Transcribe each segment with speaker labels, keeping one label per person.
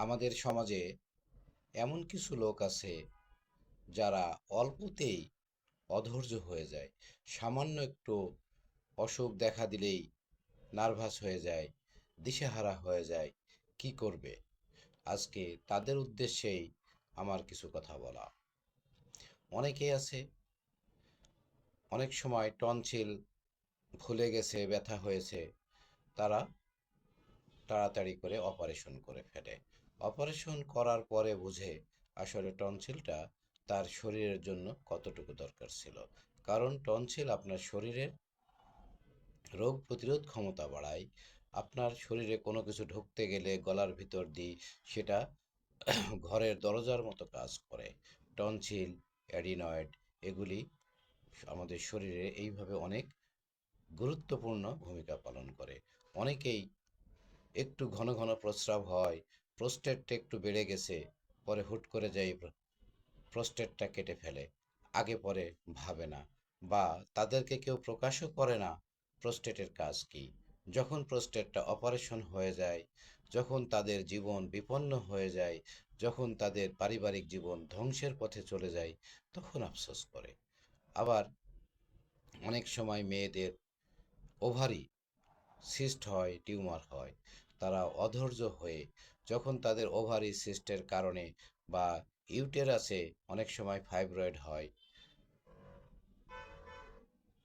Speaker 1: আমাদের সমাজে এমন কিছু লোক আছে যারা অল্পতেই অধৈর্য হয়ে যায়। সামান্য একটু অসুখ দেখা দিলেই নার্ভাস হয়ে যায়, দিশেহারা হয়ে যায়। কি করবে? আজকে তাদের উদ্দেশ্যেই আমার কিছু কথা বলা। অনেকেই আছে, অনেক সময় টনসিল ফুলে গেছে, ব্যথা হয়েছে, তারা তাড়াতাড়ি করে অপারেশন করে ফেলে। অপারেশন করার পরে বুঝে আসলে টনসিলটা তার শরীরের জন্য কতটুকু দরকার ছিল। কারণ টনসিল আপনার শরীরের রোগ প্রতিরোধ ক্ষমতা বাড়ায়। আপনার শরীরে কোনো কিছু ঢুকতে গেলে গলার ভিতর দিয়ে সেটা ঘরের দরজার মতো কাজ করে। টনসিল, অ্যাডিনয়েড এগুলি আমাদের শরীরে এইভাবে অনেক গুরুত্বপূর্ণ ভূমিকা পালন করে। অনেকেই একটু ঘন ঘন প্রস্রাব হয়, প্রোস্টেটটা একটু বেড়ে গেছে, পরে হুট করে যাই প্রোস্টেটটা কেটে ফেলে, আগে পরে ভাবে না, বা তাদেরকে কেউ প্রকাশও করে না প্রোস্টেটের কাজ কি। যখন প্রোস্টেটটা অপারেশন হয়ে যায়, যখন তাদের জীবন বিপন্ন হয়ে যায়, যখন তাদের পারিবারিক জীবন ধ্বংসের পথে চলে যায়, তখন আফসোস করে। আবার অনেক সময় মেয়েদের ওভারি সিস্ট হয়, টিউমার হয়। তারা অধৈর্য হয়ে যখন তাদের ওভারি সিস্টের কারণে বা ইউটেরাসে অনেক সময় ফাইব্রয়েড হয়,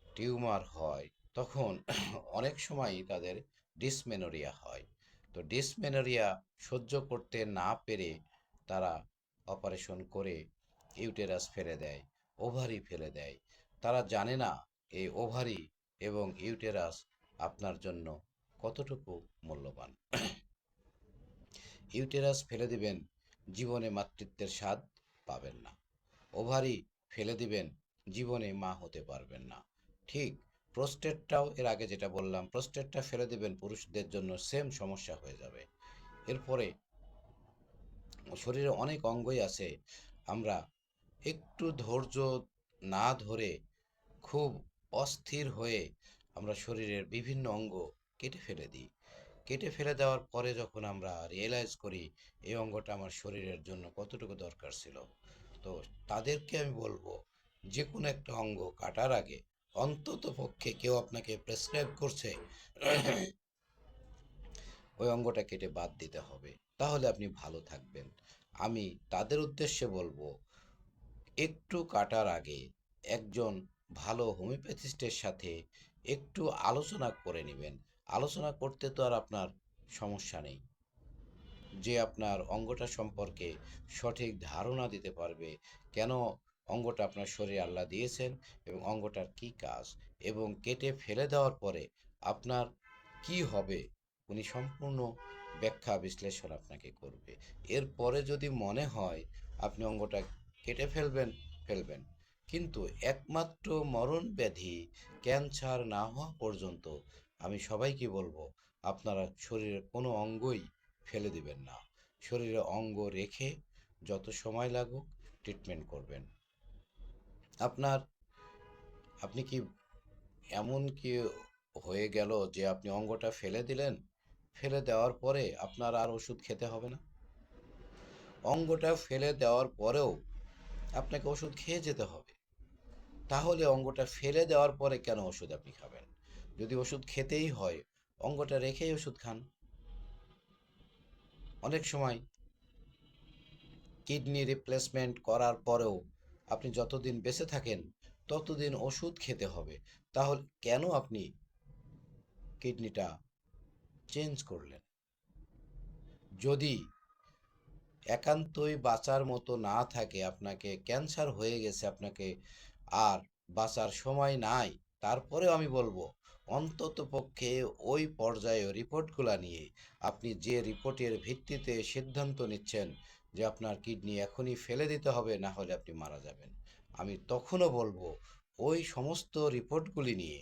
Speaker 1: টিউমার হয়, তখন অনেক সময়ই তাদের ডিসমেনোরিয়া হয়। তো ডিসমেনোরিয়া সহ্য করতে না পেরে তারা অপারেশন করে ইউটেরাস ফেলে দেয়, ওভারি ফেলে দেয়। তারা জানে না এই ওভারি এবং ইউটেরাস আপনার জন্য কতটুকু মূল্যবান। ইউটেরাস ফেলে দিবেন, জীবনে মাতৃত্বের স্বাদ পাবেন না। ওভারি ফেলে দিবেন, জীবনে মা হতে পারবেন না। ঠিক প্রোস্টেটটাও, এর আগে যেটা বললাম, প্রোস্টেটটা ফেলে দিবেন, পুরুষদের জন্য সেম সমস্যা হয়ে যাবে। এরপরে শরীরে অনেক অঙ্গই আছে, আমরা একটু ধৈর্য না ধরে খুব অস্থির হয়ে আমরা শরীরের বিভিন্ন অঙ্গ কেটে ফেলে দিই। কেটে ফেলে দেওয়ার পরে যখন আমরা রিয়েলাইজ করি এই অঙ্গটা আমার শরীরের জন্য কতটুকু দরকার ছিল, তো তাদেরকে আমি বলবো যে কোনো একটা অঙ্গ কাটার আগে অন্তত পক্ষে কেউ আপনাকে প্রেসক্রাইব করছে ওই অঙ্গটা কেটে বাদ দিতে হবে, তাহলে আপনি ভালো থাকবেন। আমি তাদের উদ্দেশ্যে বলবো, একটু কাটার আগে একজন ভালো হোমিওপ্যাথিস্টের সাথে একটু আলোচনা করে নেবেন। আলোচনা করতে তো আর আপনার সমস্যা নেই, যে আপনার অঙ্গটা সম্পর্কে সঠিক ধারণা দিতে পারবে, কেন অঙ্গটা আপনার শরীরে আল্লাহ দিয়েছেন এবং অঙ্গটার কি কাজ, এবং কেটে ফেলে দেওয়ার পরে আপনার কি হবে, উনি সম্পূর্ণ ব্যাখ্যা বিশ্লেষণ আপনাকে করবে। এরপরে যদি মনে হয় আপনি অঙ্গটা কেটে ফেলবেন, ফেলবেন। কিন্তু একমাত্র মরণ ব্যাধি ক্যান্সার না হওয়া পর্যন্ত আমি সবাইকে বলবো, আপনারা শরীরের কোনো অঙ্গই ফেলে দিবেন না। শরীরে অঙ্গ রেখে যত সময় লাগুক ট্রিটমেন্ট করবেন। আপনার, আপনি কি এমন কি হয়ে গেল যে আপনি অঙ্গটা ফেলে দিলেন, ফেলে দেওয়ার পরে আপনার আর ওষুধ খেতে হবে না? অঙ্গটা ফেলে দেওয়ার পরেও আপনাকে ওষুধ খেয়ে যেতে হবে। তাহলে অঙ্গটা ফেলে দেওয়ার পরে কেন ওষুধ আপনি খাবেন? যদি ওষুধ খেতেই হয়, অঙ্গটা রেখেই ওষুধ খান। অনেক সময় কিডনি রিপ্লেসমেন্ট করার পরেও আপনি যতদিন বেঁচে থাকেন ততদিন ওষুধ খেতে হবে। তাহলে কেন আপনি কিডনিটা চেঞ্জ করলেন? যদি একান্তই বাঁচার মতো না থাকে, আপনাকে ক্যান্সার হয়ে গেছে, আপনাকে আর বাঁচার সময় নাই, তারপরেও আমি বলবো অন্তত পক্ষে ওই পর্যায়ে রিপোর্টগুলা নিয়ে, আপনি যে রিপোর্টের ভিত্তিতে সিদ্ধান্ত নিচ্ছেন যে আপনার কিডনি এখনই ফেলে দিতে হবে, না হলে আপনি মারা যাবেন, আমি তখনও বলবো ওই সমস্ত রিপোর্টগুলি নিয়ে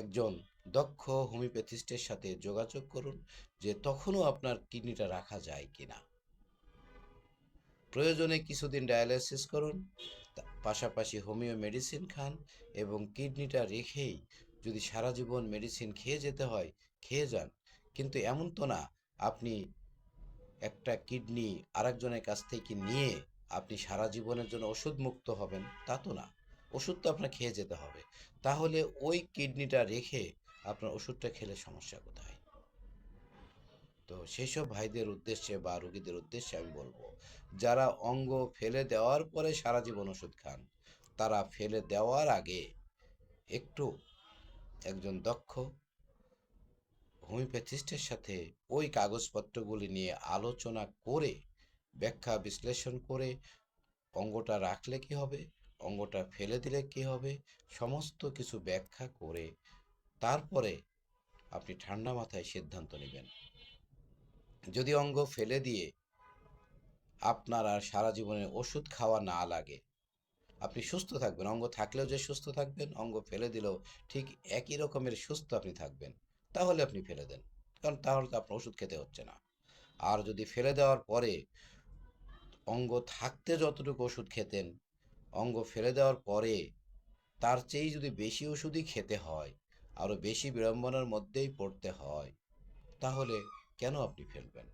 Speaker 1: একজন দক্ষ হোমিওপ্যাথিস্টের সাথে যোগাযোগ করুন, যে তখনও আপনার কিডনিটা রাখা যায় কিনা। প্রয়োজনে কিছুদিন ডায়ালাইসিস করুন, পাশাপাশি হোমিও মেডিসিন খান, এবং কিডনিটা রেখেই যদি সারা জীবন মেডিসিন খেয়ে যেতে হয় খেয়ে যান। কিন্তু এমন তো না আপনি একটা কিডনি আরেকজনের কাছ থেকে নিয়ে আপনি সারা জীবনের জন্য ওষুধ মুক্ত হবেন তা তো না। ওষুধ তো আপনার খেয়ে যেতে হবে। তাহলে ওই কিডনিটা রেখে আপনার ওষুধটা খেলে সমস্যা কোথায়? তো সেসব ভাইদের উদ্দেশ্যে বা রোগীদের উদ্দেশ্যে আমি বলবো, যারা অঙ্গ ফেলে দেওয়ার পরে সারা জীবন ওষুধ খান, তারা ফেলে দেওয়ার আগে একটু একজন দক্ষ হোমিওপ্যাথিস্টের সাথে ওই কাগজপত্রগুলি নিয়ে আলোচনা করে, ব্যাখ্যা বিশ্লেষণ করে, অঙ্গটা রাখলে কি হবে, অঙ্গটা ফেলে দিলে কি হবে, সমস্ত কিছু ব্যাখ্যা করে তারপরে আপনি ঠান্ডা মাথায় সিদ্ধান্ত নেবেন। যদি অঙ্গ ফেলে দিয়ে আপনার আর সারা জীবনে ওষুধ খাওয়া না লাগে, আপনি সুস্থ থাকবেন, অঙ্গ থাকলেও যে সুস্থ থাকবেন, অঙ্গ ফেলে দিলেও ঠিক একই রকমের সুস্থ আপনি থাকবেন, তাহলে আপনি ফেলে দেন। কারণ তাহলে তো আপনার ওষুধ খেতে হচ্ছে না। আর যদি ফেলে দেওয়ার পরে অঙ্গ থাকতে যতটুকু ওষুধ খেতেন, অঙ্গ ফেলে দেওয়ার পরে তার চেয়ে যদি বেশি ওষুধই খেতে হয়, আরও বেশি বিড়ম্বনার মধ্যেই পড়তে হয়, তাহলে কেন আপনি ফেলবেন?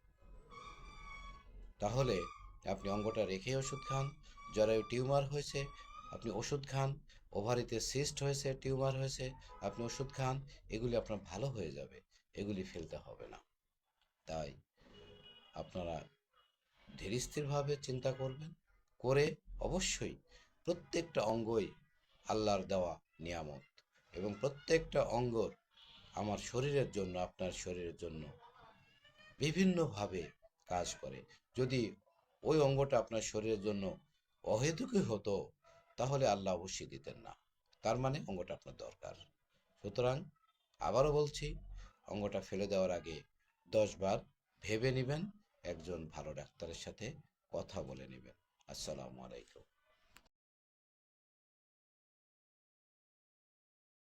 Speaker 1: তাহলে আপনি অঙ্গটা রেখে ওষুধ খান। জরায়ু টিউমার হয়েছে, আপনি ওষুধ খান। ওভারিতে সিস্ট হয়েছে, টিউমার হয়েছে, আপনি ওষুধ খান। এগুলি আপনার ভালো হয়ে যাবে, এগুলি ফেলতে হবে না। তাই আপনারা ধীরস্থিরভাবে চিন্তা করবেন, করে অবশ্যই প্রত্যেকটা অঙ্গই আল্লাহর দেওয়া নিয়ামত, এবং প্রত্যেকটা অঙ্গর আমার শরীরের জন্য, আপনার শরীরের জন্য বিভিন্নভাবে কাজ করে। যদি ওই অঙ্গটা আপনার শরীরের জন্য অহেতুকই হতো, তাহলে আল্লাহ অবশ্যই দিতেন না। তার মানে অঙ্গটা আপনার দরকার। সুতরাং আবারও বলছি, অঙ্গটা ফেলে দেওয়ার আগে 10 বার ভেবে নেবেন, একজন ভালো ডাক্তারের সাথে কথা বলে নেবেন। আসসালামু আলাইকুম।